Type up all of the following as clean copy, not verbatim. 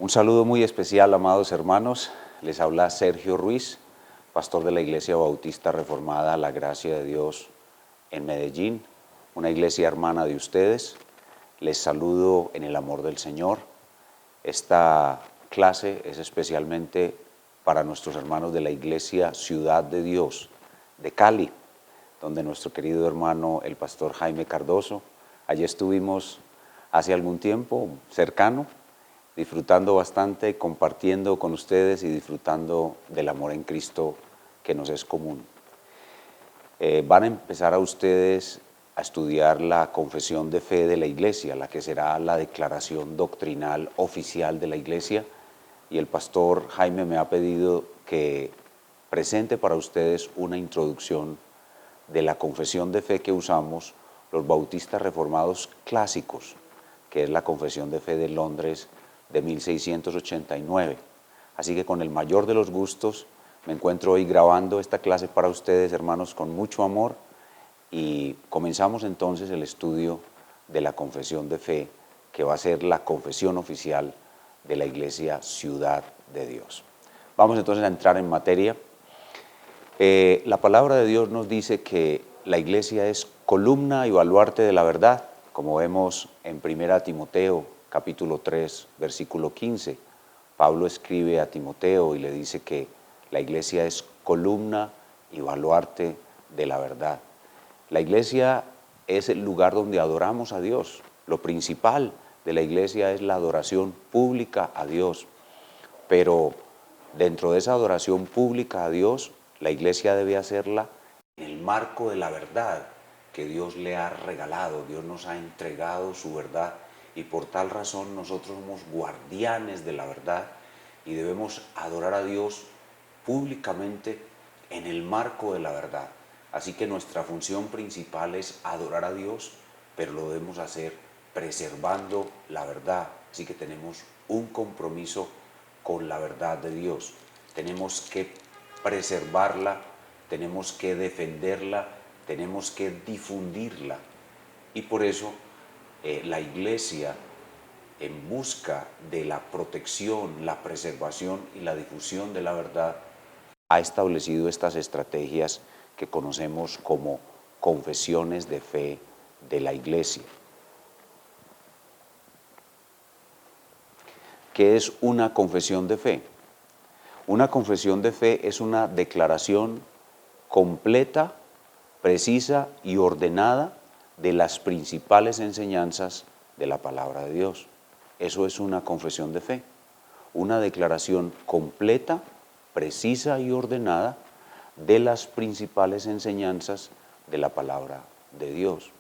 Un saludo muy especial, amados hermanos. Les habla Sergio Ruiz, pastor de la Iglesia Bautista Reformada La Gracia de Dios en Medellín, una iglesia hermana de ustedes. Les saludo en el amor del Señor. Esta clase es especialmente para nuestros hermanos de la Iglesia Ciudad de Dios de Cali, donde nuestro querido hermano, el pastor Jaime Cardoso, allí estuvimos hace algún tiempo cercano, disfrutando bastante, compartiendo con ustedes y disfrutando del amor en Cristo que nos es común. Van a empezar a ustedes a estudiar la confesión de fe de la Iglesia, la que será la declaración doctrinal oficial de la Iglesia, y el pastor Jaime me ha pedido que presente para ustedes una introducción de la confesión de fe que usamos los bautistas reformados clásicos, que es la confesión de fe de Londres de 1689. Así que con el mayor de los gustos me encuentro hoy grabando esta clase para ustedes, hermanos, con mucho amor, y comenzamos entonces el estudio de la confesión de fe, que va a ser la confesión oficial de la Iglesia Ciudad de Dios. Vamos entonces a entrar en materia. La palabra de Dios nos dice que la Iglesia es columna y baluarte de la verdad, como vemos en 1 Timoteo capítulo 3, versículo 15. Pablo escribe a Timoteo y le dice que la Iglesia es columna y baluarte de la verdad. La Iglesia es el lugar donde adoramos a Dios. Lo principal de la Iglesia es la adoración pública a Dios, pero dentro de esa adoración pública a Dios, la Iglesia debe hacerla en el marco de la verdad que Dios le ha regalado. Dios nos ha entregado su verdad y por tal razón nosotros somos guardianes de la verdad y debemos adorar a Dios públicamente en el marco de la verdad. Así que nuestra función principal es adorar a Dios, pero lo debemos hacer preservando la verdad. Así que tenemos un compromiso con la verdad de Dios. Tenemos que preservarla, tenemos que defenderla, tenemos que difundirla. Y por eso la Iglesia, en busca de la protección, la preservación y la difusión de la verdad, ha establecido estas estrategias que conocemos como confesiones de fe de la Iglesia. ¿Qué es una confesión de fe? Una confesión de fe es una declaración completa, precisa y ordenada de las principales enseñanzas de la palabra de Dios. Eso es una confesión de fe, una declaración completa, precisa y ordenada de las principales enseñanzas de la palabra de Dios.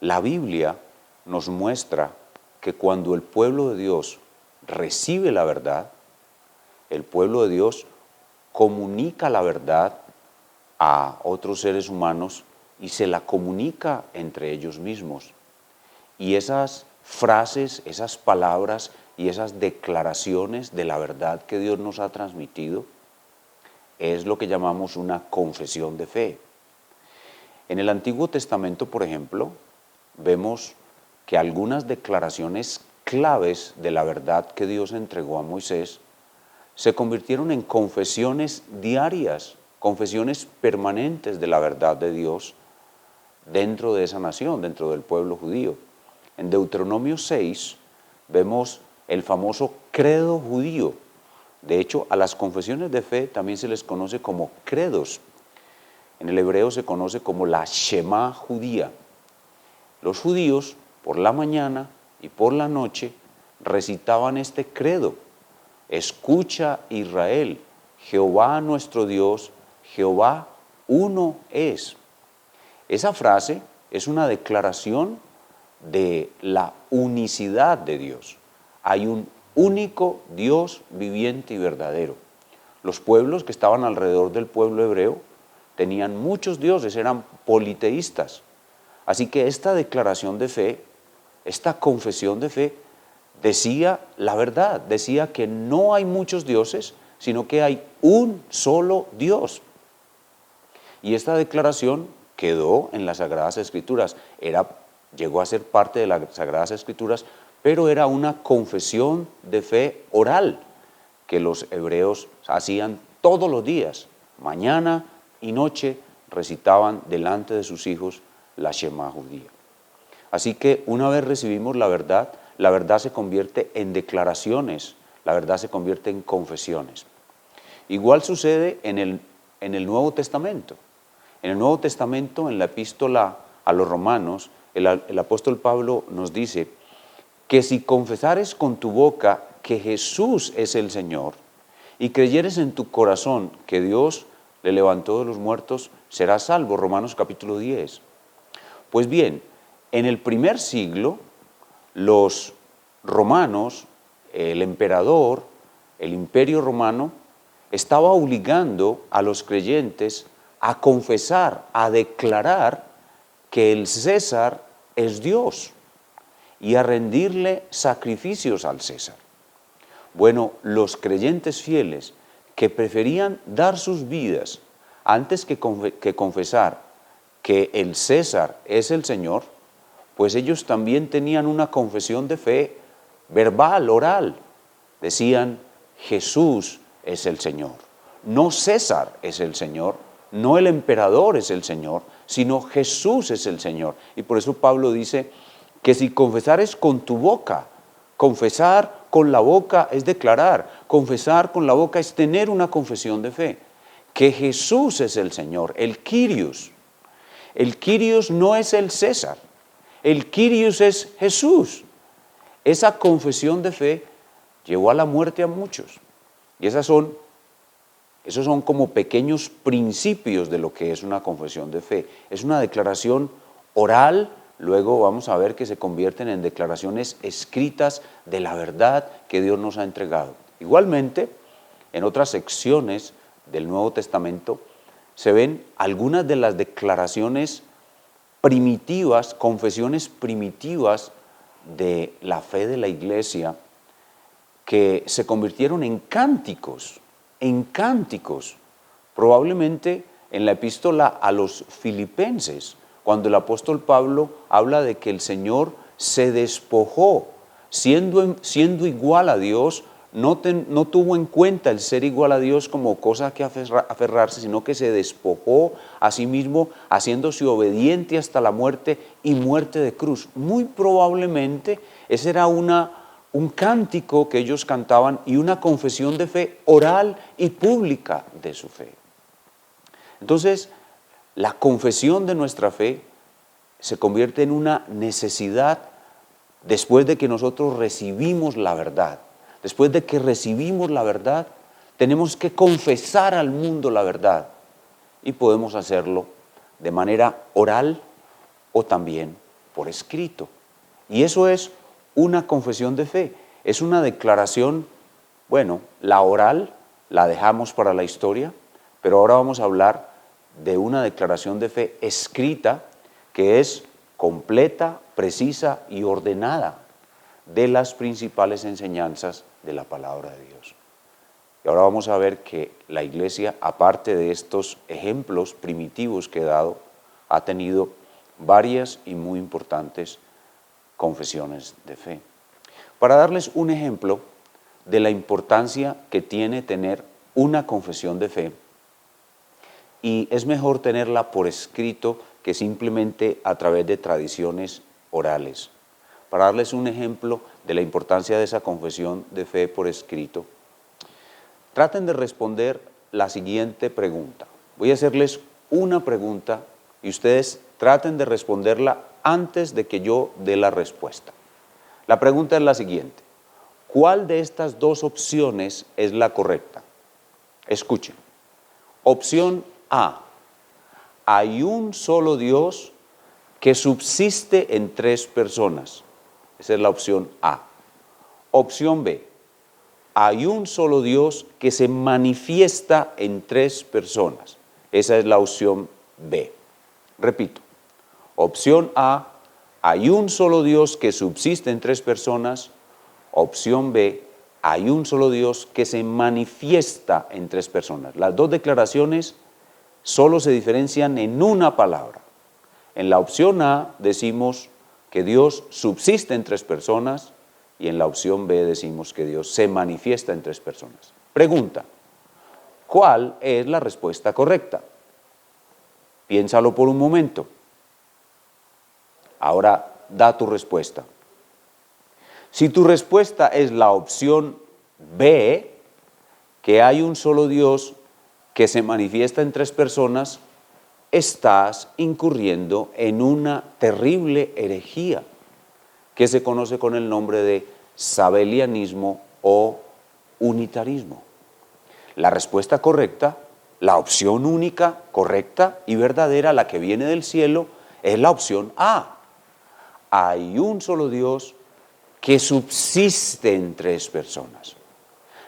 La Biblia nos muestra que cuando el pueblo de Dios recibe la verdad, el pueblo de Dios comunica la verdad a otros seres humanos y se la comunica entre ellos mismos. Y esas frases, esas palabras y esas declaraciones de la verdad que Dios nos ha transmitido es lo que llamamos una confesión de fe. En el Antiguo Testamento, por ejemplo, vemos que algunas declaraciones claves de la verdad que Dios entregó a Moisés se convirtieron en confesiones diarias, confesiones permanentes de la verdad de Dios dentro de esa nación, dentro del pueblo judío. En Deuteronomio 6 vemos el famoso credo judío. De hecho, a las confesiones de fe también se les conoce como credos. En el hebreo se conoce como la Shema judía. Los judíos, por la mañana y por la noche, recitaban este credo: escucha, Israel, Jehová nuestro Dios, Jehová uno es. Esa frase es una declaración de la unicidad de Dios. Hay un único Dios viviente y verdadero. Los pueblos que estaban alrededor del pueblo hebreo tenían muchos dioses, eran politeístas. Así que esta declaración de fe, esta confesión de fe, decía la verdad, decía que no hay muchos dioses, sino que hay un solo Dios. Y esta declaración quedó en las Sagradas Escrituras, llegó a ser parte de las Sagradas Escrituras, pero era una confesión de fe oral que los hebreos hacían todos los días, mañana y noche recitaban delante de sus hijos la Shema judía. Así que una vez recibimos la verdad se convierte en declaraciones, la verdad se convierte en confesiones. Igual sucede en el Nuevo Testamento. En el Nuevo Testamento, en la epístola a los Romanos, el apóstol Pablo nos dice que si confesares con tu boca que Jesús es el Señor y creyeres en tu corazón que Dios le levantó de los muertos, serás salvo. Romanos capítulo 10. Pues bien, en el primer siglo, los romanos, el emperador, el imperio romano, estaba obligando a los creyentes a confesar, a declarar que el César es Dios y a rendirle sacrificios al César. Bueno, los creyentes fieles que preferían dar sus vidas antes que confesar que el César es el Señor, pues ellos también tenían una confesión de fe verbal, oral. Decían, Jesús es el Señor. No César es el Señor, no el emperador es el Señor, sino Jesús es el Señor. Y por eso Pablo dice que si confesares con tu boca, confesar con la boca es declarar, confesar con la boca es tener una confesión de fe, que Jesús es el Señor, el Kyrios. El Kyrios no es el César, el Kyrios es Jesús. Esa confesión de fe llevó a la muerte a muchos. Y esos son como pequeños principios de lo que es una confesión de fe. Es una declaración oral, luego vamos a ver que se convierten en declaraciones escritas de la verdad que Dios nos ha entregado. Igualmente, en otras secciones del Nuevo Testamento se ven algunas de las declaraciones primitivas, confesiones primitivas de la fe de la iglesia que se convirtieron en cánticos, probablemente en la epístola a los Filipenses, cuando el apóstol Pablo habla de que el Señor se despojó, siendo igual a Dios, no tuvo en cuenta el ser igual a Dios como cosa que aferrarse, sino que se despojó a sí mismo, haciéndose obediente hasta la muerte y muerte de cruz. Muy probablemente ese era un cántico que ellos cantaban y una confesión de fe oral y pública de su fe. Entonces, la confesión de nuestra fe se convierte en una necesidad después de que nosotros recibimos la verdad. Después de que recibimos la verdad, tenemos que confesar al mundo la verdad y podemos hacerlo de manera oral o también por escrito. Y eso es una confesión de fe, es una declaración, bueno, la oral la dejamos para la historia, pero ahora vamos a hablar de una declaración de fe escrita que es completa, precisa y ordenada de las principales enseñanzas de la palabra de Dios. Y ahora vamos a ver que la iglesia, aparte de estos ejemplos primitivos que he dado, ha tenido varias y muy importantes confesiones de fe. Para darles un ejemplo de la importancia que tiene tener una confesión de fe, y es mejor tenerla por escrito que simplemente a través de tradiciones orales. Para darles un ejemplo de la importancia de esa confesión de fe por escrito, traten de responder la siguiente pregunta. Voy a hacerles una pregunta y ustedes traten de responderla antes de que yo dé la respuesta. La pregunta es la siguiente: ¿cuál de estas dos opciones es la correcta? Escuchen. Opción A: hay un solo Dios que subsiste en tres personas. Esa es la opción A. Opción B: hay un solo Dios que se manifiesta en tres personas. Esa es la opción B. Repito, opción A: hay un solo Dios que subsiste en tres personas. Opción B: hay un solo Dios que se manifiesta en tres personas. Las dos declaraciones solo se diferencian en una palabra. En la opción A decimos que Dios subsiste en tres personas, y en la opción B decimos que Dios se manifiesta en 3 personas. Pregunta, ¿cuál es la respuesta correcta? Piénsalo por un momento. Ahora da tu respuesta. Si tu respuesta es la opción B, que hay un solo Dios que se manifiesta en 3 personas, estás incurriendo en una terrible herejía que se conoce con el nombre de sabelianismo o unitarismo. La respuesta correcta, la opción única, correcta y verdadera, la que viene del cielo, es la opción A. Hay un solo Dios que subsiste en 3 personas.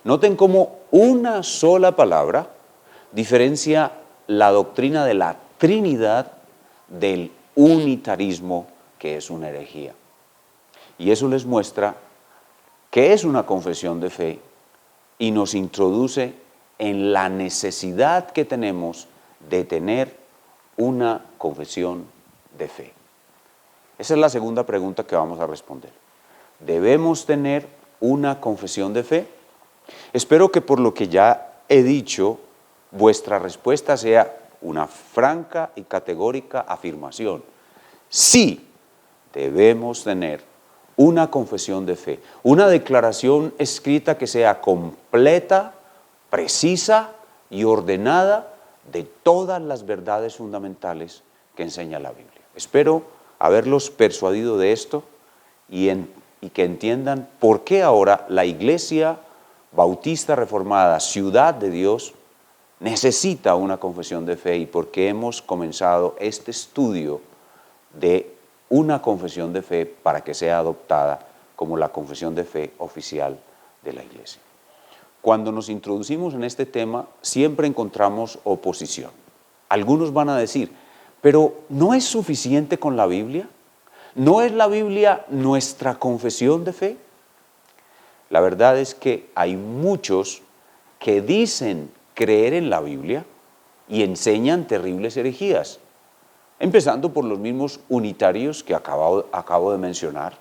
Noten cómo una sola palabra diferencia la doctrina de la Trinidad del unitarismo, que es una herejía. Y eso les muestra que es una confesión de fe y nos introduce en la necesidad que tenemos de tener una confesión de fe. Esa es la segunda pregunta que vamos a responder. ¿Debemos tener una confesión de fe? Espero que por lo que ya he dicho, vuestra respuesta sea una franca y categórica afirmación. Sí, debemos tener una confesión de fe, una declaración escrita que sea completa, precisa y ordenada de todas las verdades fundamentales que enseña la Biblia. Espero haberlos persuadido de esto y que entiendan por qué ahora la Iglesia Bautista Reformada, Ciudad de Dios, necesita una confesión de fe y por qué hemos comenzado este estudio de una confesión de fe para que sea adoptada como la confesión de fe oficial de la Iglesia. Cuando nos introducimos en este tema, siempre encontramos oposición. Algunos van a decir, pero ¿no es suficiente con la Biblia? ¿No es la Biblia nuestra confesión de fe? La verdad es que hay muchos que dicen creer en la Biblia y enseñan terribles herejías, empezando por los mismos unitarios que acabo de mencionar,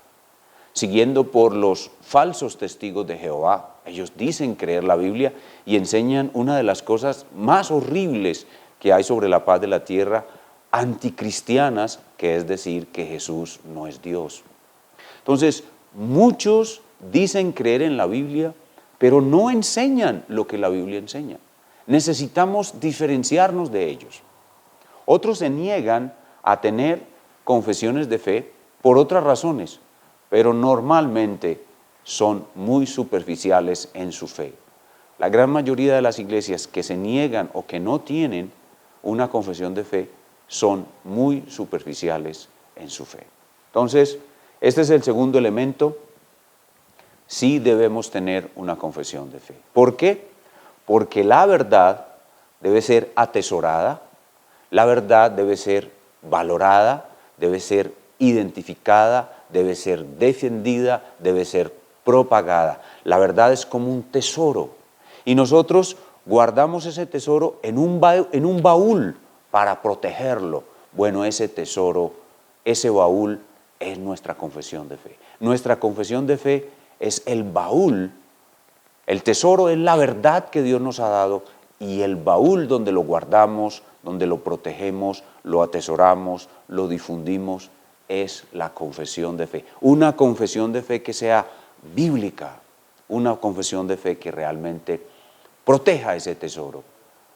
siguiendo por los falsos testigos de Jehová. Ellos dicen creer la Biblia y enseñan una de las cosas más horribles que hay sobre la paz de la tierra, anticristianas, que es decir que Jesús no es Dios. Entonces, muchos dicen creer en la Biblia, pero no enseñan lo que la Biblia enseña. Necesitamos diferenciarnos de ellos. Otros se niegan a tener confesiones de fe por otras razones, pero normalmente son muy superficiales en su fe. La gran mayoría de las iglesias que se niegan o que no tienen una confesión de fe son muy superficiales en su fe. Entonces, este es el segundo elemento. Sí debemos tener una confesión de fe. ¿Por qué? Porque la verdad debe ser atesorada, la verdad debe ser valorada, debe ser identificada, debe ser defendida, debe ser propagada. La verdad es como un tesoro y nosotros guardamos ese tesoro en un baúl para protegerlo. Bueno, ese tesoro, ese baúl es nuestra confesión de fe. Nuestra confesión de fe es el baúl, el tesoro es la verdad que Dios nos ha dado y el baúl donde lo guardamos, donde lo protegemos, lo atesoramos, lo difundimos, es la confesión de fe. Una confesión de fe que sea bíblica, una confesión de fe que realmente proteja ese tesoro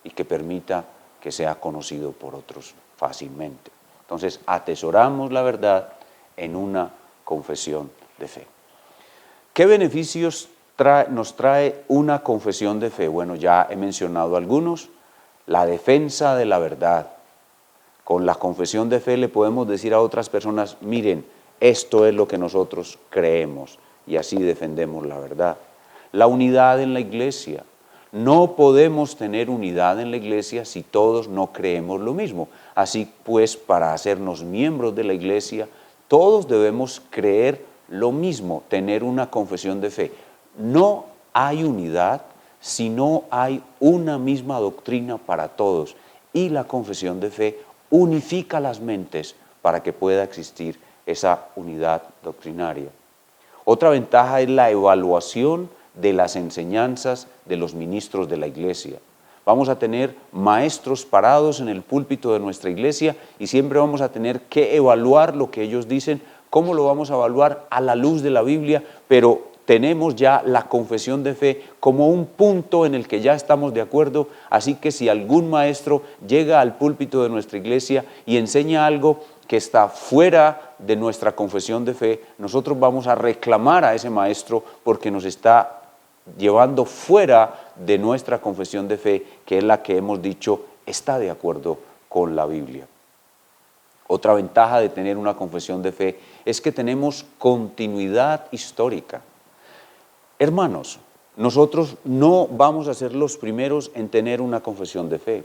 y que permita que sea conocido por otros fácilmente. Entonces, atesoramos la verdad en una confesión de fe. ¿Qué beneficios nos trae una confesión de fe? Bueno, ya he mencionado algunos. La defensa de la verdad. Con la confesión de fe le podemos decir a otras personas, miren, esto es lo que nosotros creemos y así defendemos la verdad. La unidad en la iglesia. No podemos tener unidad en la iglesia si todos no creemos lo mismo. Así pues, para hacernos miembros de la iglesia, todos debemos creer lo mismo, tener una confesión de fe. No hay unidad si no hay una misma doctrina para todos y la confesión de fe unifica las mentes para que pueda existir esa unidad doctrinaria. Otra ventaja es la evaluación de las enseñanzas de los ministros de la iglesia. Vamos a tener maestros parados en el púlpito de nuestra iglesia y siempre vamos a tener que evaluar lo que ellos dicen. ¿Cómo lo vamos a evaluar? A la luz de la Biblia, pero tenemos ya la confesión de fe como un punto en el que ya estamos de acuerdo, así que si algún maestro llega al púlpito de nuestra iglesia y enseña algo que está fuera de nuestra confesión de fe, nosotros vamos a reclamar a ese maestro porque nos está llevando fuera de nuestra confesión de fe, que es la que hemos dicho está de acuerdo con la Biblia. Otra ventaja de tener una confesión de fe es que tenemos continuidad histórica. Hermanos, nosotros no vamos a ser los primeros en tener una confesión de fe.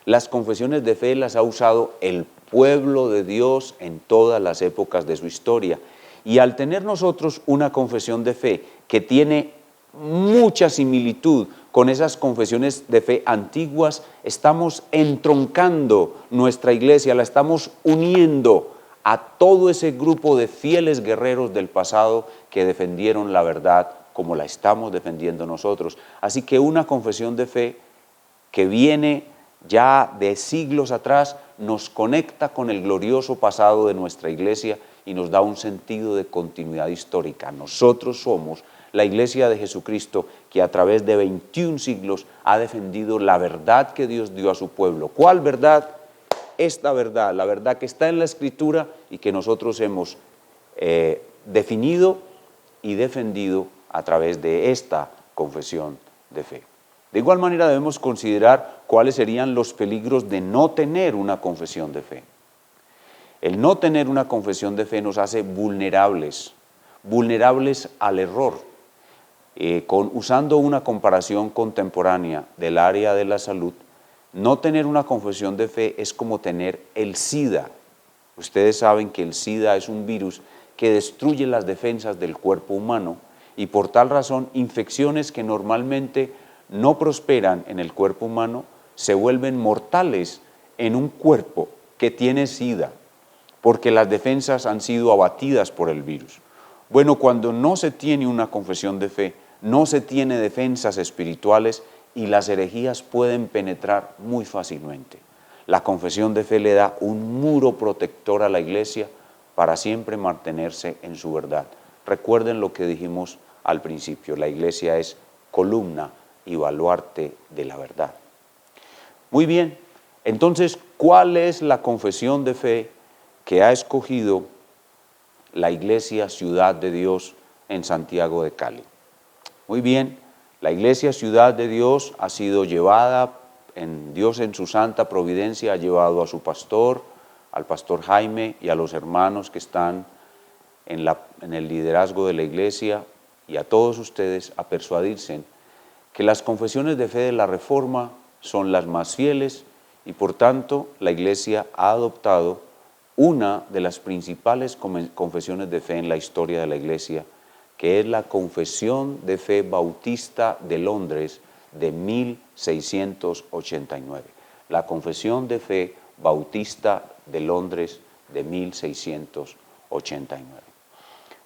Las confesiones de fe las ha usado el pueblo de Dios en todas las épocas de su historia. Y al tener nosotros una confesión de fe que tiene mucha similitud con esas confesiones de fe antiguas, estamos entroncando nuestra iglesia, la estamos uniendo a todo ese grupo de fieles guerreros del pasado que defendieron la verdad como la estamos defendiendo nosotros. Así que una confesión de fe que viene ya de siglos atrás nos conecta con el glorioso pasado de nuestra iglesia y nos da un sentido de continuidad histórica. Nosotros somos la iglesia de Jesucristo que a través de 21 siglos ha defendido la verdad que Dios dio a su pueblo. ¿Cuál verdad? Esta verdad, la verdad que está en la Escritura y que nosotros hemos definido y defendido a través de esta confesión de fe. De igual manera debemos considerar cuáles serían los peligros de no tener una confesión de fe. El no tener una confesión de fe nos hace vulnerables al error. Usando una comparación contemporánea del área de la salud, no tener una confesión de fe es como tener el SIDA. Ustedes saben que el SIDA es un virus que destruye las defensas del cuerpo humano y por tal razón infecciones que normalmente no prosperan en el cuerpo humano se vuelven mortales en un cuerpo que tiene SIDA, porque las defensas han sido abatidas por el virus. Bueno, cuando no se tiene una confesión de fe, no se tiene defensas espirituales y las herejías pueden penetrar muy fácilmente. La confesión de fe le da un muro protector a la iglesia para siempre mantenerse en su verdad. Recuerden lo que dijimos al principio, la iglesia es columna y baluarte de la verdad. Muy bien, entonces, ¿cuál es la confesión de fe que ha escogido la iglesia Ciudad de Dios en Santiago de Cali? Muy bien, la iglesia Ciudad de Dios ha sido llevada, Dios en su santa providencia ha llevado a su pastor, al pastor Jaime y a los hermanos que están en el liderazgo de la iglesia y a todos ustedes a persuadirse que las confesiones de fe de la Reforma son las más fieles y por tanto la iglesia ha adoptado una de las principales confesiones de fe en la historia de la iglesia, que es la Confesión de Fe Bautista de Londres de 1689. La Confesión de Fe Bautista de Londres de 1689.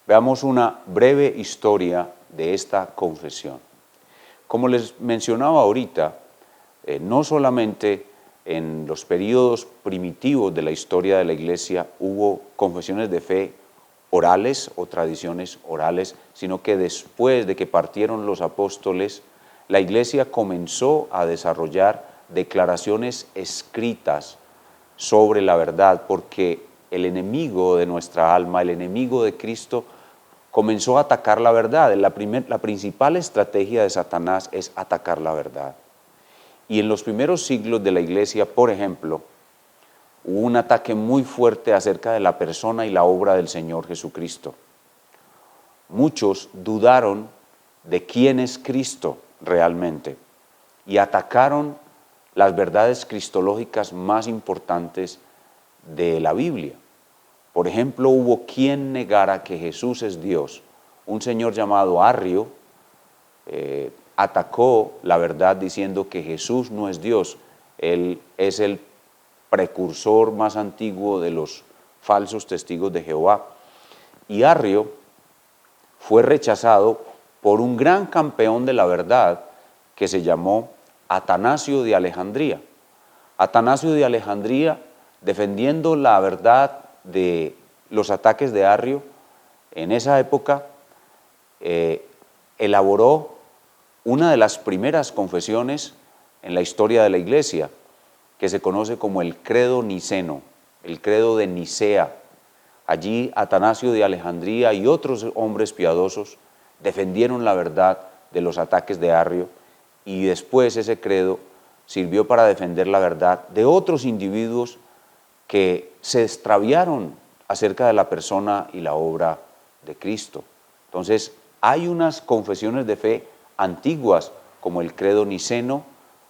Veamos una breve historia de esta confesión. Como les mencionaba ahorita, no solamente en los periodos primitivos de la historia de la iglesia hubo confesiones de fe orales o tradiciones orales, sino que después de que partieron los apóstoles, la iglesia comenzó a desarrollar declaraciones escritas sobre la verdad, porque el enemigo de nuestra alma, el enemigo de Cristo, comenzó a atacar la verdad. La principal estrategia de Satanás es atacar la verdad. Y en los primeros siglos de la iglesia, por ejemplo, hubo un ataque muy fuerte acerca de la persona y la obra del Señor Jesucristo. Muchos dudaron de quién es Cristo realmente y atacaron las verdades cristológicas más importantes de la Biblia. Por ejemplo, hubo quien negara que Jesús es Dios. Un señor llamado Arrio atacó la verdad diciendo que Jesús no es Dios, Él es el precursor más antiguo de los falsos testigos de Jehová. Y Arrio fue rechazado por un gran campeón de la verdad que se llamó Atanasio de Alejandría. Atanasio de Alejandría, defendiendo la verdad de los ataques de Arrio, en esa época elaboró una de las primeras confesiones en la historia de la Iglesia, que se conoce como el credo niceno, el credo de Nicea. Allí Atanasio de Alejandría y otros hombres piadosos defendieron la verdad de los ataques de Arrio, y después ese credo sirvió para defender la verdad de otros individuos que se extraviaron acerca de la persona y la obra de Cristo. Entonces, hay unas confesiones de fe antiguas como el credo niceno,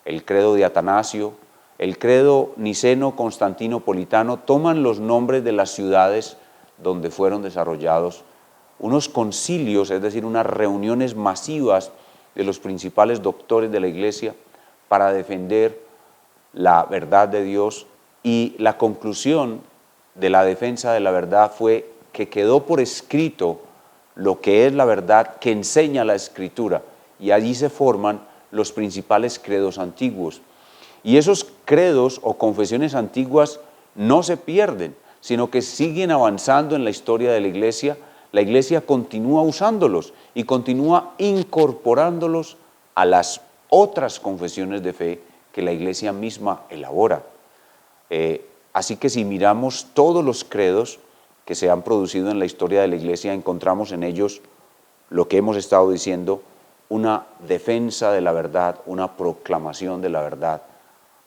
el credo de Atanasio, el credo niceno constantinopolitano, toman los nombres de las ciudades donde fueron desarrollados unos concilios, es decir, unas reuniones masivas de los principales doctores de la Iglesia para defender la verdad de Dios, y la conclusión de la defensa de la verdad fue que quedó por escrito lo que es la verdad que enseña la Escritura, y allí se forman los principales credos antiguos. Y esos credos o confesiones antiguas no se pierden, sino que siguen avanzando en la historia de la Iglesia. La Iglesia continúa usándolos y continúa incorporándolos a las otras confesiones de fe que la Iglesia misma elabora. Así que si miramos todos los credos que se han producido en la historia de la Iglesia, encontramos en ellos lo que hemos estado diciendo: una defensa de la verdad, una proclamación de la verdad,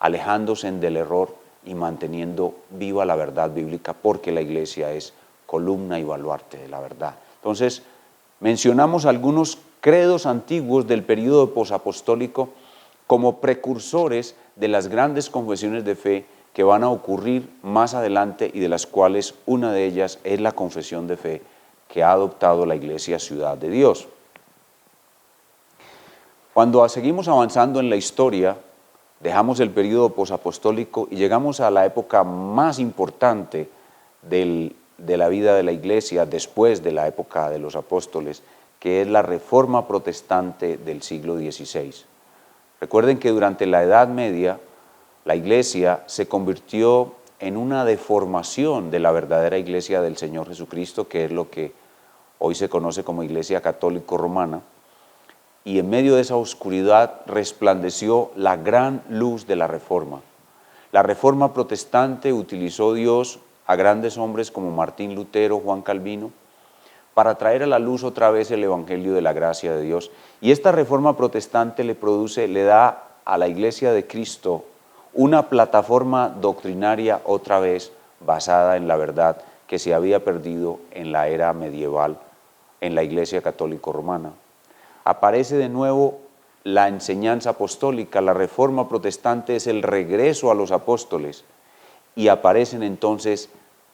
alejándose del error y manteniendo viva la verdad bíblica, porque la Iglesia es columna y baluarte de la verdad. Entonces, mencionamos algunos credos antiguos del período posapostólico como precursores de las grandes confesiones de fe que van a ocurrir más adelante, y de las cuales una de ellas es la confesión de fe que ha adoptado la Iglesia Ciudad de Dios. Cuando seguimos avanzando en la historia, dejamos el período posapostólico y llegamos a la época más importante de la vida de la Iglesia después de la época de los apóstoles, que es la Reforma Protestante del siglo XVI. Recuerden que durante la Edad Media la Iglesia se convirtió en una deformación de la verdadera Iglesia del Señor Jesucristo, que es lo que hoy se conoce como Iglesia Católico-Romana, y en medio de esa oscuridad resplandeció la gran luz de la Reforma. La Reforma Protestante utilizó Dios a grandes hombres como Martín Lutero, Juan Calvino, para traer a la luz otra vez el Evangelio de la gracia de Dios. Y esta Reforma Protestante le da a la Iglesia de Cristo una plataforma doctrinaria otra vez basada en la verdad que se había perdido en la era medieval en la Iglesia Católico-Romana. Aparece de nuevo la enseñanza apostólica. La Reforma Protestante es el regreso a los apóstoles, y aparecen entonces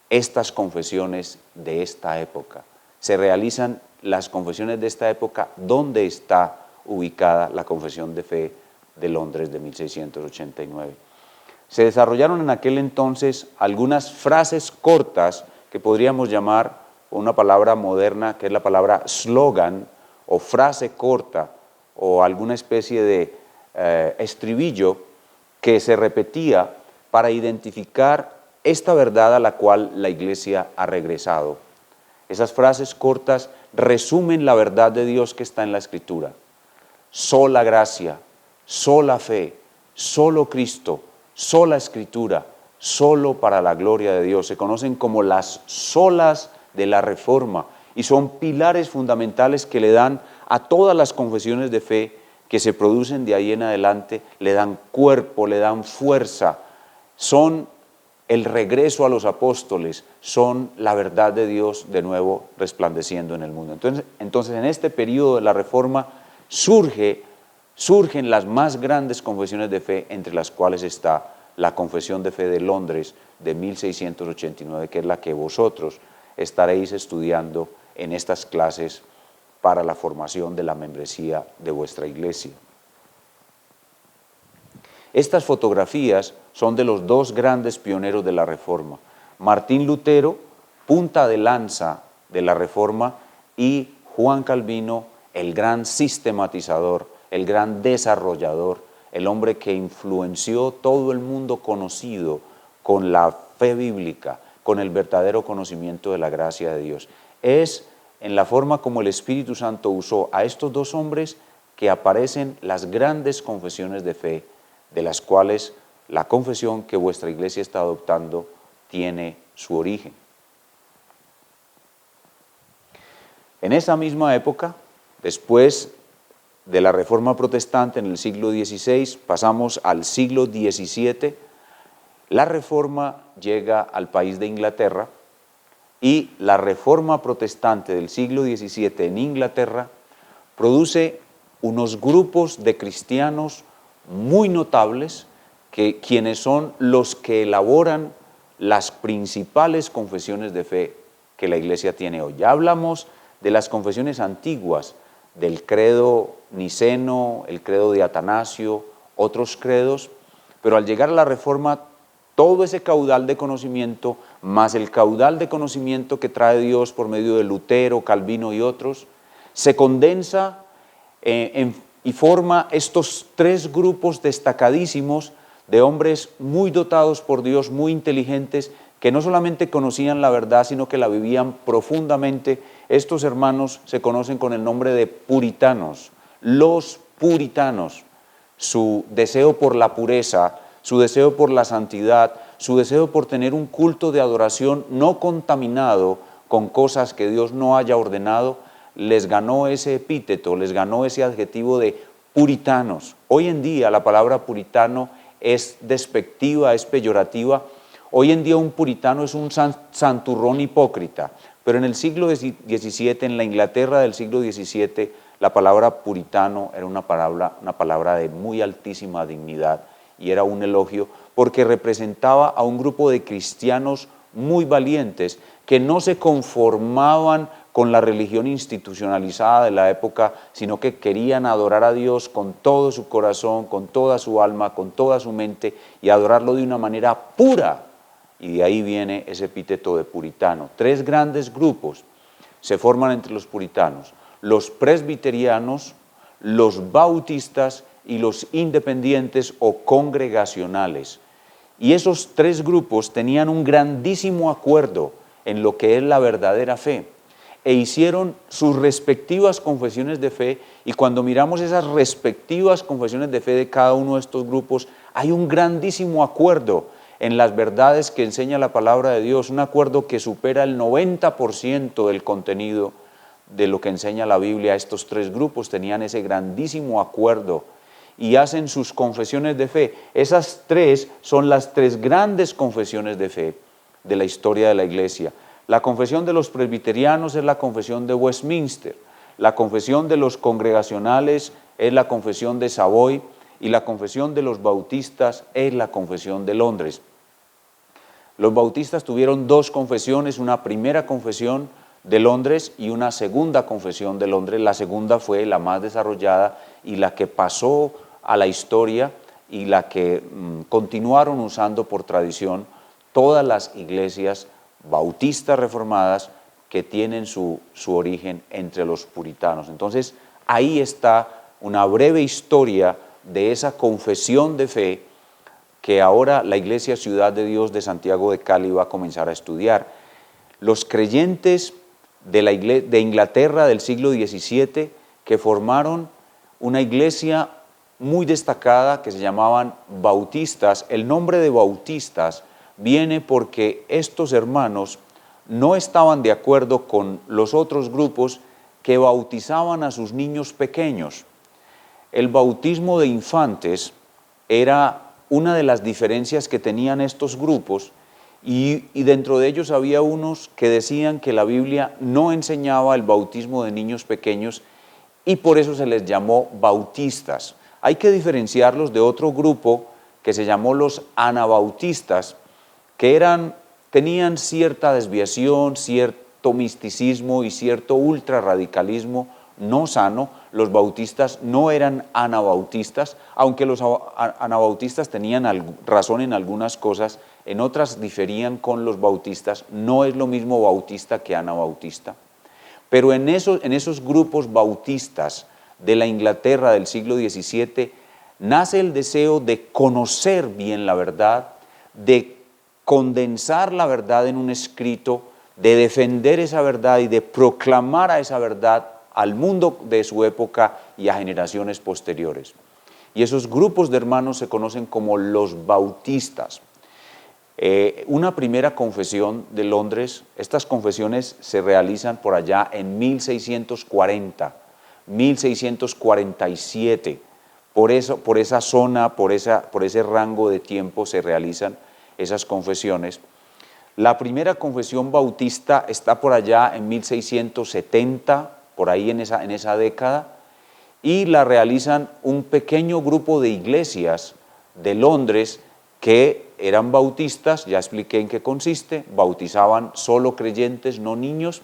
estas confesiones de esta época. Se realizan las confesiones de esta época donde está ubicada la Confesión de Fe de Londres de 1689. Se desarrollaron en aquel entonces algunas frases cortas que podríamos llamar, una palabra moderna que es la palabra slogan o frase corta, o alguna especie de estribillo que se repetía para identificar esta verdad a la cual la Iglesia ha regresado. Esas frases cortas resumen la verdad de Dios que está en la Escritura: sola gracia, sola fe, solo Cristo, sola Escritura, solo para la gloria de Dios. Se conocen como las solas de la Reforma, y son pilares fundamentales que le dan a todas las confesiones de fe que se producen de ahí en adelante, le dan cuerpo, le dan fuerza, son el regreso a los apóstoles, son la verdad de Dios de nuevo resplandeciendo en el mundo. Entonces en este periodo de la Reforma surgen las más grandes confesiones de fe, entre las cuales está la Confesión de Fe de Londres de 1689, que es la que vosotros estaréis estudiando en estas clases para la formación de la membresía de vuestra iglesia. Estas fotografías son de los dos grandes pioneros de la Reforma: Martín Lutero, punta de lanza de la Reforma, y Juan Calvino, el gran sistematizador, el gran desarrollador, el hombre que influenció todo el mundo conocido con la fe bíblica, con el verdadero conocimiento de la gracia de Dios. Es en la forma como el Espíritu Santo usó a estos dos hombres que aparecen las grandes confesiones de fe, de las cuales la confesión que vuestra iglesia está adoptando tiene su origen. En esa misma época, después de la Reforma Protestante en el siglo XVI, pasamos al siglo XVII, la Reforma llega al país de Inglaterra y la Reforma Protestante del siglo XVII en Inglaterra produce unos grupos de cristianos muy notables, quienes son los que elaboran las principales confesiones de fe que la Iglesia tiene hoy. Ya hablamos de las confesiones antiguas, del credo niceno, el credo de Atanasio, otros credos, pero al llegar a la Reforma, todo ese caudal de conocimiento, más el caudal de conocimiento que trae Dios por medio de Lutero, Calvino y otros, se condensa y forma estos tres grupos destacadísimos de hombres muy dotados por Dios, muy inteligentes, que no solamente conocían la verdad, sino que la vivían profundamente. Estos hermanos se conocen con el nombre de puritanos, los puritanos. Su deseo por la pureza, su deseo por la santidad, su deseo por tener un culto de adoración no contaminado con cosas que Dios no haya ordenado, les ganó ese epíteto, les ganó ese adjetivo de puritanos. Hoy en día la palabra puritano es despectiva, es peyorativa. Hoy en día un puritano es un santurrón hipócrita, pero en el siglo XVII, en la Inglaterra del siglo XVII, la palabra puritano era una palabra de muy altísima dignidad y era un elogio porque representaba a un grupo de cristianos muy valientes que no se conformaban con la religión institucionalizada de la época, sino que querían adorar a Dios con todo su corazón, con toda su alma, con toda su mente y adorarlo de una manera pura. Y de ahí viene ese epíteto de puritano. Tres grandes grupos se forman entre los puritanos: los presbiterianos, los bautistas y los independientes o congregacionales. Y esos tres grupos tenían un grandísimo acuerdo en lo que es la verdadera fe e hicieron sus respectivas confesiones de fe, y cuando miramos esas respectivas confesiones de fe de cada uno de estos grupos, hay un grandísimo acuerdo en las verdades que enseña la palabra de Dios, un acuerdo que supera el 90% del contenido de lo que enseña la Biblia. Estos tres grupos tenían ese grandísimo acuerdo y hacen sus confesiones de fe. Esas tres son las tres grandes confesiones de fe de la historia de la Iglesia. La confesión de los presbiterianos es la confesión de Westminster, la confesión de los congregacionales es la confesión de Savoy y la confesión de los bautistas es la confesión de Londres. Los bautistas tuvieron dos confesiones, una primera confesión de Londres y una segunda confesión de Londres. La segunda fue la más desarrollada y la que pasó a la historia y la que continuaron usando por tradición todas las iglesias bautistas reformadas que tienen su origen entre los puritanos. Entonces, ahí está una breve historia de esa confesión de fe que ahora la Iglesia Ciudad de Dios de Santiago de Cali va a comenzar a estudiar. Los creyentes de Inglaterra del siglo XVII que formaron una iglesia muy destacada que se llamaban bautistas. El nombre de bautistas viene porque estos hermanos no estaban de acuerdo con los otros grupos que bautizaban a sus niños pequeños. El bautismo de infantes era una de las diferencias que tenían estos grupos y dentro de ellos había unos que decían que la Biblia no enseñaba el bautismo de niños pequeños y por eso se les llamó bautistas. Hay que diferenciarlos de otro grupo que se llamó los anabautistas, que tenían cierta desviación, cierto misticismo y cierto ultrarradicalismo no sano. Los bautistas no eran anabautistas, aunque los anabautistas tenían razón en algunas cosas, en otras diferían con los bautistas. No es lo mismo bautista que anabautista. Pero en esos grupos bautistas de la Inglaterra del siglo XVII nace el deseo de conocer bien la verdad, de condensar la verdad en un escrito, de defender esa verdad y de proclamar a esa verdad al mundo de su época y a generaciones posteriores. Y esos grupos de hermanos se conocen como los bautistas. Una primera confesión de Londres, estas confesiones se realizan por allá en 1640, 1647, por esa zona, por ese rango de tiempo se realizan esas confesiones. La primera confesión bautista está por allá en 1670, por ahí en esa década, y la realizan un pequeño grupo de iglesias de Londres que eran bautistas, ya expliqué en qué consiste, bautizaban solo creyentes, no niños,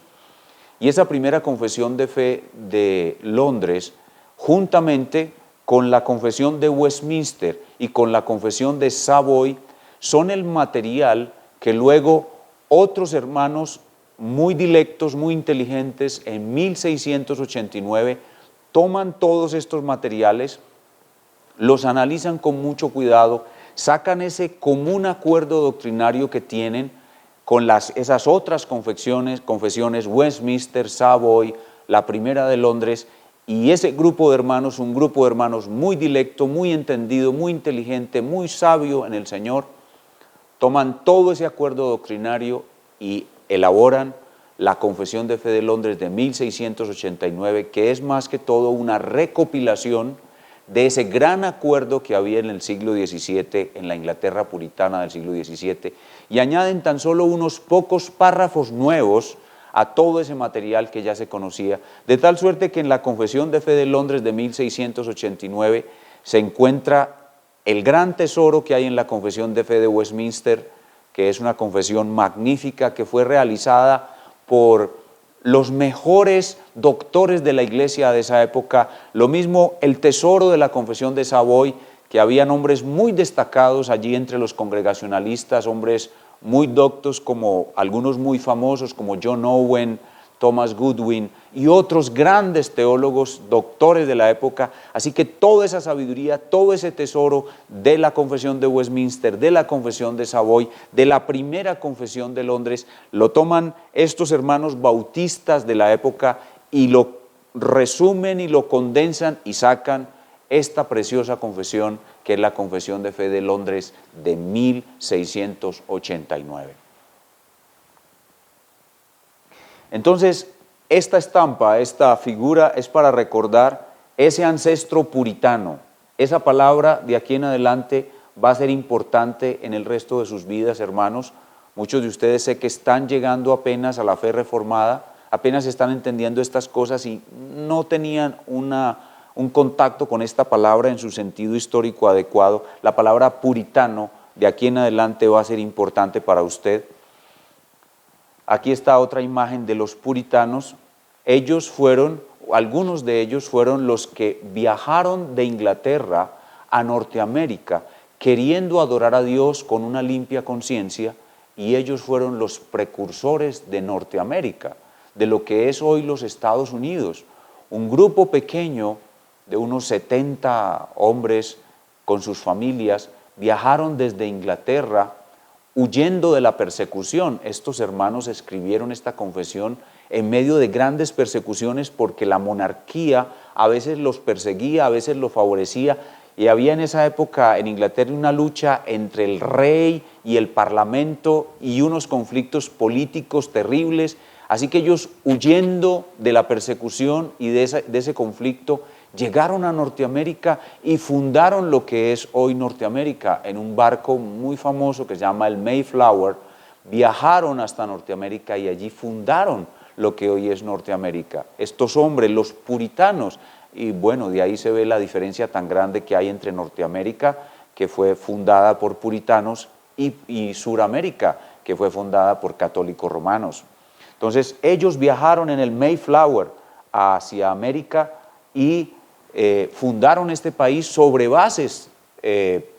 y esa primera confesión de fe de Londres, juntamente con la confesión de Westminster y con la confesión de Savoy, son el material que luego otros hermanos muy dilectos, muy inteligentes, en 1689 toman todos estos materiales, los analizan con mucho cuidado, sacan ese común acuerdo doctrinario que tienen con esas otras confesiones, Westminster, Savoy, la primera de Londres, y ese grupo de hermanos, un grupo de hermanos muy dilecto, muy entendido, muy inteligente, muy sabio en el Señor, toman todo ese acuerdo doctrinario y elaboran la Confesión de Fe de Londres de 1689, que es más que todo una recopilación de ese gran acuerdo que había en el siglo XVII, en la Inglaterra puritana del siglo XVII, y añaden tan solo unos pocos párrafos nuevos a todo ese material que ya se conocía, de tal suerte que en la Confesión de Fe de Londres de 1689 se encuentra el gran tesoro que hay en la Confesión de Fe de Westminster, que es una confesión magnífica que fue realizada por los mejores doctores de la iglesia de esa época, lo mismo el tesoro de la Confesión de Savoy, que habían hombres muy destacados allí entre los congregacionalistas, hombres muy doctos, como algunos muy famosos como John Owen, Thomas Goodwin y otros grandes teólogos, doctores de la época. Así que toda esa sabiduría, todo ese tesoro de la Confesión de Westminster, de la Confesión de Savoy, de la primera Confesión de Londres, lo toman estos hermanos bautistas de la época y lo resumen y lo condensan y sacan esta preciosa confesión que es la Confesión de Fe de Londres de 1689. Entonces, esta estampa, esta figura es para recordar ese ancestro puritano. Esa palabra de aquí en adelante va a ser importante en el resto de sus vidas, hermanos. Muchos de ustedes sé que están llegando apenas a la fe reformada, apenas están entendiendo estas cosas y no tenían un contacto con esta palabra en su sentido histórico adecuado. La palabra puritano de aquí en adelante va a ser importante para usted. Aquí está otra imagen de los puritanos. Algunos de ellos fueron los que viajaron de Inglaterra a Norteamérica queriendo adorar a Dios con una limpia conciencia, y ellos fueron los precursores de Norteamérica, de lo que es hoy los Estados Unidos. Un grupo pequeño de unos 70 hombres con sus familias viajaron desde Inglaterra huyendo de la persecución. Estos hermanos escribieron esta confesión en medio de grandes persecuciones porque la monarquía a veces los perseguía, a veces los favorecía, y había en esa época en Inglaterra una lucha entre el rey y el parlamento y unos conflictos políticos terribles. Así que ellos, huyendo de la persecución y de ese conflicto, llegaron a Norteamérica y fundaron lo que es hoy Norteamérica en un barco muy famoso que se llama el Mayflower. Viajaron hasta Norteamérica y allí fundaron lo que hoy es Norteamérica. Estos hombres, los puritanos, y bueno, de ahí se ve la diferencia tan grande que hay entre Norteamérica, que fue fundada por puritanos, y Suramérica, que fue fundada por católicos romanos. Entonces, ellos viajaron en el Mayflower hacia América y fundaron este país sobre bases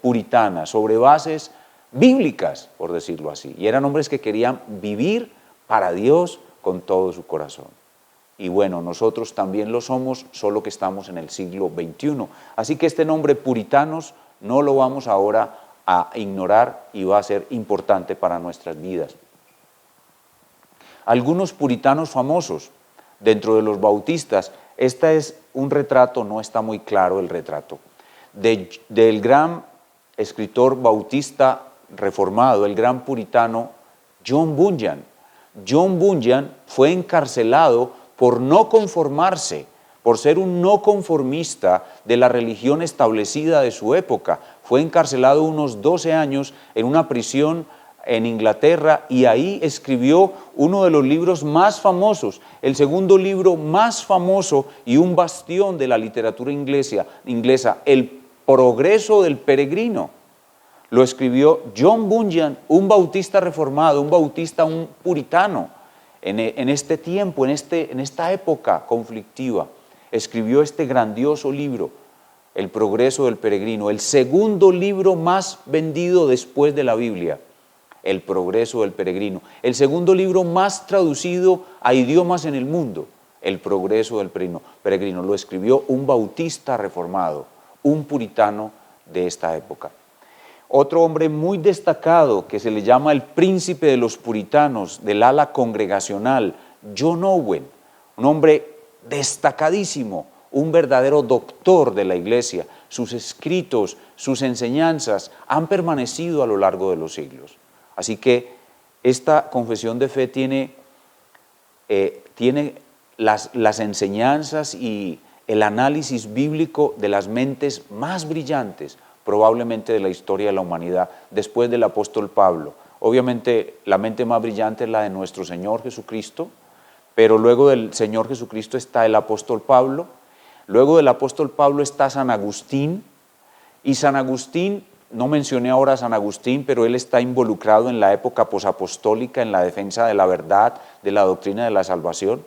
puritanas, sobre bases bíblicas, por decirlo así. Y eran hombres que querían vivir para Dios con todo su corazón. y bueno, nosotros también lo somos, solo que estamos en el siglo XXI. Así que este nombre puritanos no lo vamos ahora a ignorar y va a ser importante para nuestras vidas. Algunos puritanos famosos dentro de los bautistas, este es un retrato, no está muy claro el retrato, del gran escritor bautista reformado, el gran puritano John Bunyan. John Bunyan fue encarcelado por no conformarse, por ser un no conformista de la religión establecida de su época. Fue encarcelado unos 12 años en una prisión en Inglaterra y ahí escribió uno de los libros más famosos, el segundo libro más famoso y un bastión de la literatura inglesa, El progreso del peregrino. Lo escribió John Bunyan, un bautista reformado, un puritano. En este tiempo, en esta época conflictiva, escribió este grandioso libro, El progreso del peregrino, el segundo libro más vendido después de la Biblia, El progreso del peregrino, el segundo libro más traducido a idiomas en el mundo, El progreso del peregrino. Lo escribió un bautista reformado, un puritano de esta época. Otro hombre muy destacado que se le llama el príncipe de los puritanos, del ala congregacional, John Owen, un hombre destacadísimo, un verdadero doctor de la iglesia. Sus escritos, sus enseñanzas han permanecido a lo largo de los siglos. Así que esta confesión de fe tiene las enseñanzas y el análisis bíblico de las mentes más brillantes, probablemente de la historia de la humanidad, después del apóstol Pablo. Obviamente la mente más brillante es la de nuestro Señor Jesucristo, pero luego del Señor Jesucristo está el apóstol Pablo, luego del apóstol Pablo está San Agustín, y San Agustín, no mencioné ahora a San Agustín, pero él está involucrado en la época posapostólica, en la defensa de la verdad, de la doctrina de la salvación.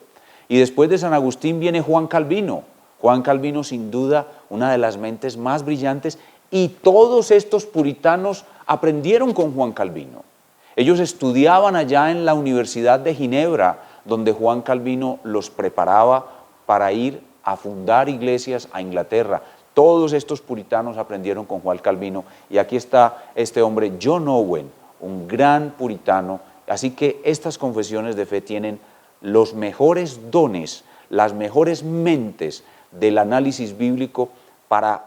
Y después de San Agustín viene Juan Calvino. Juan Calvino, sin duda, una de las mentes más brillantes, y todos estos puritanos aprendieron con Juan Calvino. Ellos estudiaban allá en la Universidad de Ginebra, donde Juan Calvino los preparaba para ir a fundar iglesias a Inglaterra. Todos estos puritanos aprendieron con Juan Calvino, y aquí está este hombre, John Owen, un gran puritano. Así que estas confesiones de fe tienen los mejores dones, las mejores mentes del análisis bíblico para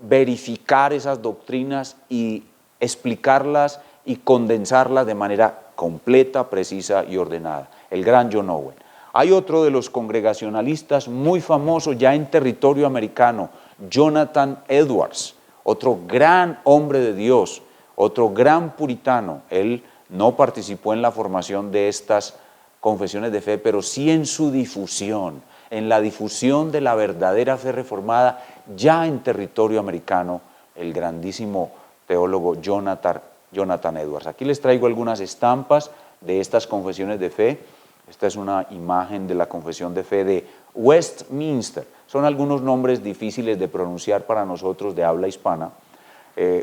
verificar esas doctrinas y explicarlas y condensarlas de manera completa, precisa y ordenada. El gran John Owen. Hay otro de los congregacionalistas muy famoso ya en territorio americano, Jonathan Edwards, otro gran hombre de Dios, otro gran puritano. Él no participó en la formación de estas confesiones de fe, pero sí en su difusión, en la difusión de la verdadera fe reformada ya en territorio americano, el grandísimo teólogo Jonathan Edwards. Aquí les traigo algunas estampas de estas confesiones de fe. Esta es una imagen de la confesión de fe de Westminster. Son algunos nombres difíciles de pronunciar para nosotros de habla hispana.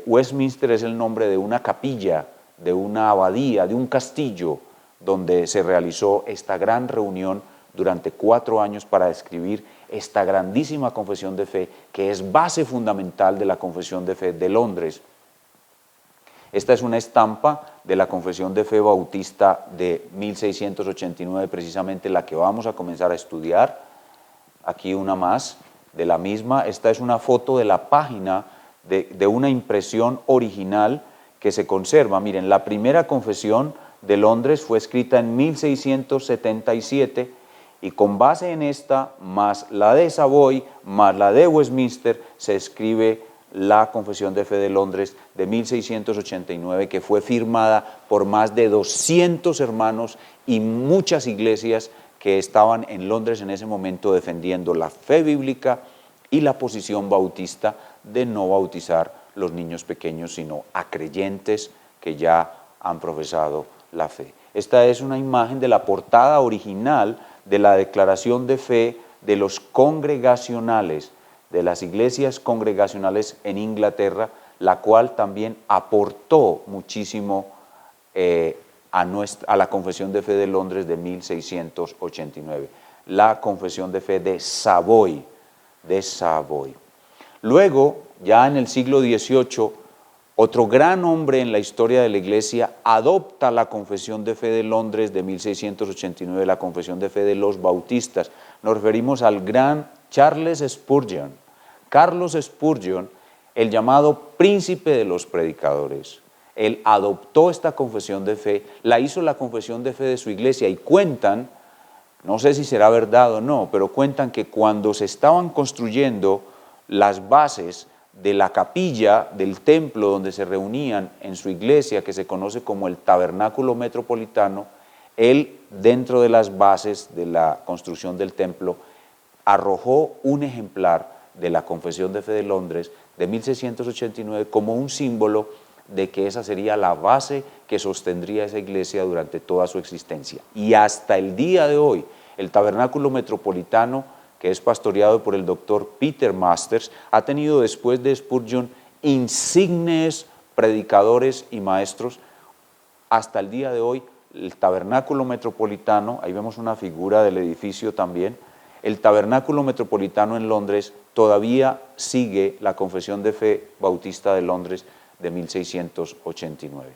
Westminster es el nombre de una capilla, de una abadía, de un castillo, donde se realizó esta gran reunión durante 4 años para escribir esta grandísima confesión de fe, que es base fundamental de la confesión de fe de Londres. Esta es una estampa de la confesión de fe bautista de 1689, precisamente la que vamos a comenzar a estudiar. Aquí una más de la misma. Esta es una foto de la página de una impresión original que se conserva. Miren, la primera confesión de Londres fue escrita en 1677 y con base en esta, más la de Savoy, más la de Westminster, se escribe la Confesión de Fe de Londres de 1689, que fue firmada por más de 200 hermanos y muchas iglesias que estaban en Londres en ese momento defendiendo la fe bíblica y la posición bautista de no bautizar los niños pequeños, sino a creyentes que ya han profesado la fe. Esta es una imagen de la portada original de la declaración de fe de los congregacionales, de las iglesias congregacionales en Inglaterra, la cual también aportó muchísimo a la Confesión de Fe de Londres de 1689. la Confesión de Fe de Savoy, Luego, ya en el siglo XVIII, otro gran hombre en la historia de la Iglesia adopta la Confesión de Fe de Londres de 1689, la Confesión de Fe de los Bautistas. Nos referimos al gran Charles Spurgeon. Carlos Spurgeon, el llamado príncipe de los predicadores. Él adoptó esta confesión de fe, la hizo la confesión de fe de su iglesia y cuentan, no sé si será verdad o no, pero cuentan que cuando se estaban construyendo las bases de la capilla del templo donde se reunían en su iglesia, que se conoce como el Tabernáculo Metropolitano, él, dentro de las bases de la construcción del templo, arrojó un ejemplar de la Confesión de Fe de Londres de 1689 como un símbolo de que esa sería la base que sostendría esa iglesia durante toda su existencia. Y hasta el día de hoy, el Tabernáculo Metropolitano, que es pastoreado por el doctor Peter Masters, ha tenido después de Spurgeon insignes predicadores y maestros. Hasta el día de hoy, el Tabernáculo Metropolitano, ahí vemos una figura del edificio también, el Tabernáculo Metropolitano en Londres todavía sigue la Confesión de Fe Bautista de Londres de 1689.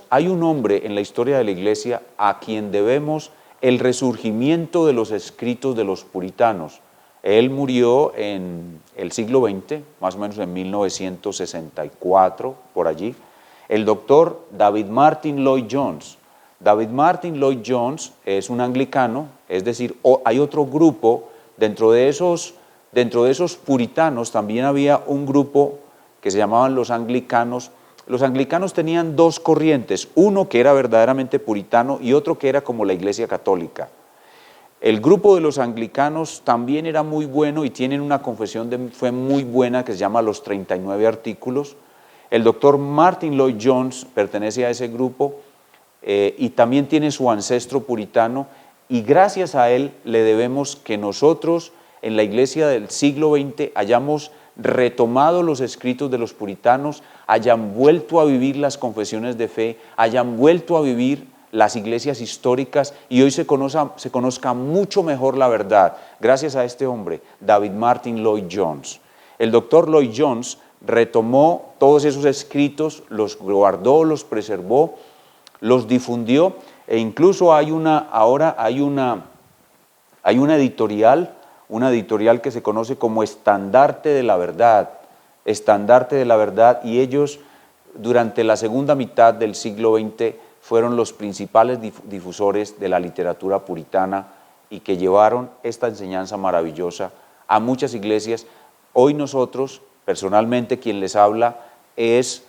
Hay un hombre en la historia de la Iglesia a quien debemos el resurgimiento de los escritos de los puritanos. Él murió en el siglo XX, más o menos en 1964, por allí, el doctor David Martyn Lloyd-Jones. David Martyn Lloyd-Jones es un anglicano, es decir, hay otro grupo, dentro de esos puritanos también había un grupo que se llamaban los anglicanos. Los anglicanos tenían dos corrientes, uno que era verdaderamente puritano y otro que era como la Iglesia Católica. El grupo de los anglicanos también era muy bueno y tienen una confesión de fe muy buena que se llama Los 39 Artículos. El doctor Martyn Lloyd-Jones pertenece a ese grupo y también tiene su ancestro puritano, y gracias a él le debemos que nosotros en la iglesia del siglo XX hayamos retomado los escritos de los puritanos, hayan vuelto a vivir las confesiones de fe, hayan vuelto a vivir las iglesias históricas y hoy se conozca mucho mejor la verdad, gracias a este hombre, David Martyn Lloyd-Jones. El doctor Lloyd-Jones retomó todos esos escritos, los guardó, los preservó, los difundió, e incluso ahora hay una editorial que se conoce como Estandarte de la Verdad, y ellos durante la segunda mitad del siglo XX fueron los principales difusores de la literatura puritana y que llevaron esta enseñanza maravillosa a muchas iglesias. Hoy nosotros, personalmente, quien les habla es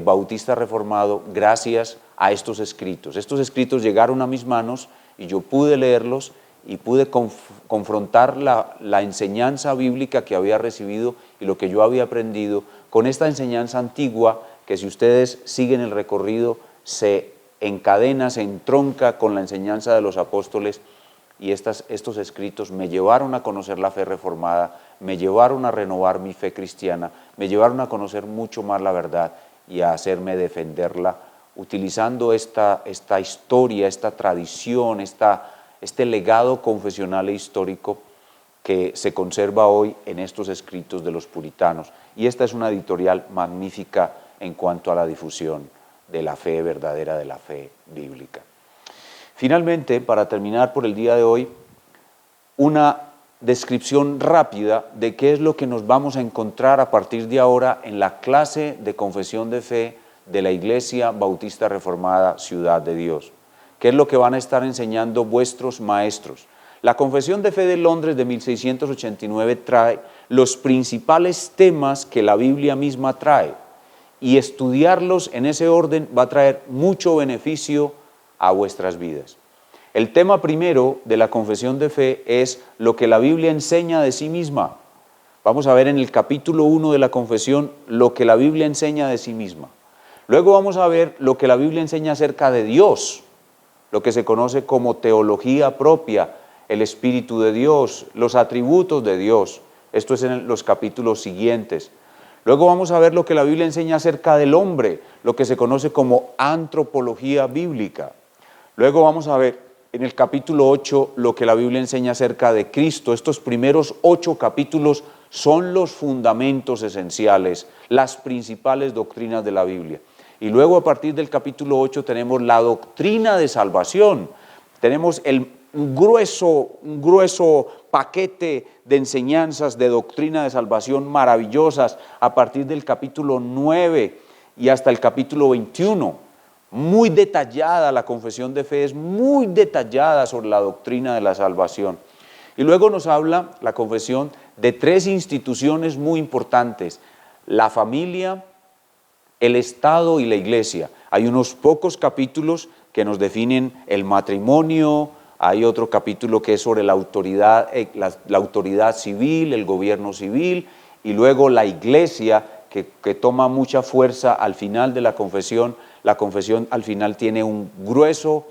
bautista reformado gracias a estos escritos. Estos escritos llegaron a mis manos y yo pude leerlos y pude confrontar la enseñanza bíblica que había recibido y lo que yo había aprendido con esta enseñanza antigua que, si ustedes siguen el recorrido, se encadena, se entronca con la enseñanza de los apóstoles, y estos escritos me llevaron a conocer la fe reformada, me llevaron a renovar mi fe cristiana, me llevaron a conocer mucho más la verdad y a hacerme defenderla utilizando esta historia, esta tradición, este legado confesional e histórico que se conserva hoy en estos escritos de los puritanos. Y esta es una editorial magnífica en cuanto a la difusión de la fe verdadera, de la fe bíblica. Finalmente, para terminar por el día de hoy, una descripción rápida de qué es lo que nos vamos a encontrar a partir de ahora en la clase de confesión de fe de la Iglesia Bautista Reformada Ciudad de Dios. ¿Qué es lo que van a estar enseñando vuestros maestros? La Confesión de Fe de Londres de 1689 trae los principales temas que la Biblia misma trae, y estudiarlos en ese orden va a traer mucho beneficio a vuestras vidas. El tema primero de la Confesión de Fe es lo que la Biblia enseña de sí misma. Vamos a ver en el capítulo 1 de la Confesión lo que la Biblia enseña de sí misma. Luego vamos a ver lo que la Biblia enseña acerca de Dios, lo que se conoce como teología propia, el Espíritu de Dios, los atributos de Dios. Esto es en los capítulos siguientes. Luego vamos a ver lo que la Biblia enseña acerca del hombre, lo que se conoce como antropología bíblica. Luego vamos a ver en el capítulo 8 lo que la Biblia enseña acerca de Cristo. Estos primeros 8 capítulos son los fundamentos esenciales, las principales doctrinas de la Biblia. Y luego a partir del capítulo 8 tenemos la doctrina de salvación. Tenemos un grueso paquete de enseñanzas de doctrina de salvación maravillosas a partir del capítulo 9 y hasta el capítulo 21. Muy detallada, la confesión de fe es muy detallada sobre la doctrina de la salvación. Y luego nos habla la confesión de 3 instituciones muy importantes: la familia, el Estado y la Iglesia. Hay unos pocos capítulos que nos definen el matrimonio, hay otro capítulo que es sobre la autoridad civil, el gobierno civil, y luego la Iglesia, que toma mucha fuerza al final de la confesión. La confesión al final tiene un grueso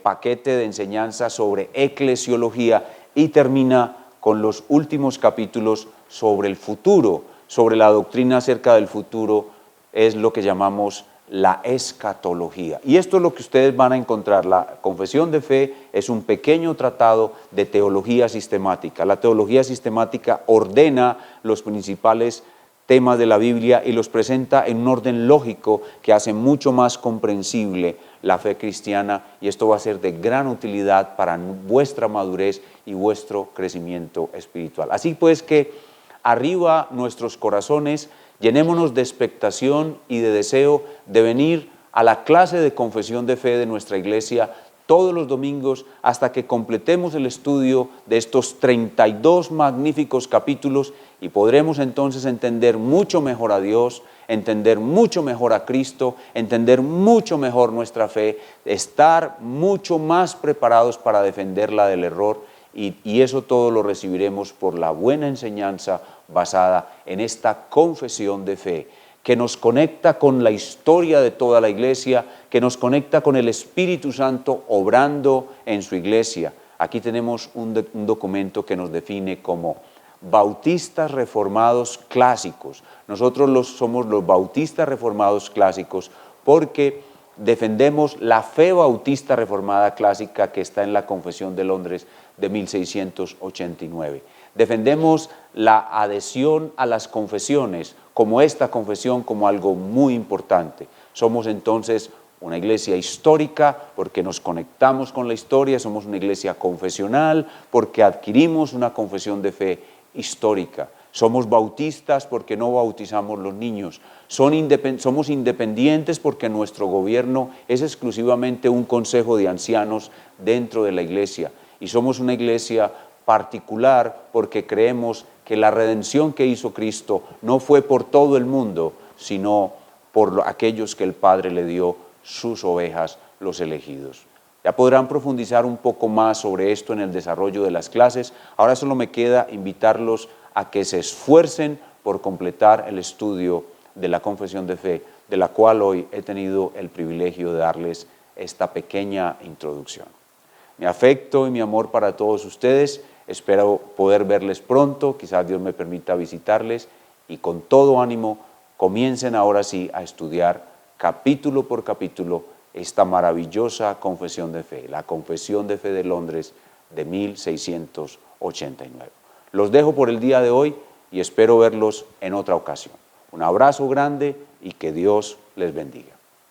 paquete de enseñanza sobre eclesiología y termina con los últimos capítulos sobre el futuro, sobre la doctrina acerca del futuro, es lo que llamamos la escatología. Y esto es lo que ustedes van a encontrar. La confesión de fe es un pequeño tratado de teología sistemática. La teología sistemática ordena los principales temas de la Biblia y los presenta en un orden lógico que hace mucho más comprensible la fe cristiana, y esto va a ser de gran utilidad para vuestra madurez y vuestro crecimiento espiritual. Así pues que arriba nuestros corazones, llenémonos de expectación y de deseo de venir a la clase de confesión de fe de nuestra iglesia todos los domingos hasta que completemos el estudio de estos 32 magníficos capítulos, y podremos entonces entender mucho mejor a Dios, entender mucho mejor a Cristo, entender mucho mejor nuestra fe, estar mucho más preparados para defenderla del error, y eso todo lo recibiremos por la buena enseñanza basada en esta confesión de fe, que nos conecta con la historia de toda la iglesia, que nos conecta con el Espíritu Santo obrando en su iglesia. Aquí tenemos un documento que nos define como bautistas reformados clásicos. Nosotros somos los bautistas reformados clásicos porque defendemos la fe bautista reformada clásica que está en la Confesión de Londres de 1689. Defendemos la adhesión a las confesiones, como esta confesión, como algo muy importante. Somos entonces una iglesia histórica porque nos conectamos con la historia, somos una iglesia confesional porque adquirimos una confesión de fe histórica. Somos bautistas porque no bautizamos los niños. Somos independientes porque nuestro gobierno es exclusivamente un consejo de ancianos dentro de la iglesia. Y somos una iglesia particular porque creemos que la redención que hizo Cristo no fue por todo el mundo, sino por aquellos que el Padre le dio, sus ovejas, los elegidos. Ya podrán profundizar un poco más sobre esto en el desarrollo de las clases. Ahora solo me queda invitarlos a que se esfuercen por completar el estudio de la confesión de fe, de la cual hoy he tenido el privilegio de darles esta pequeña introducción. Mi afecto y mi amor para todos ustedes, espero poder verles pronto, quizás Dios me permita visitarles, y con todo ánimo comiencen ahora sí a estudiar capítulo por capítulo esta maravillosa confesión de fe, la Confesión de Fe de Londres de 1689. Los dejo por el día de hoy y espero verlos en otra ocasión. Un abrazo grande y que Dios les bendiga.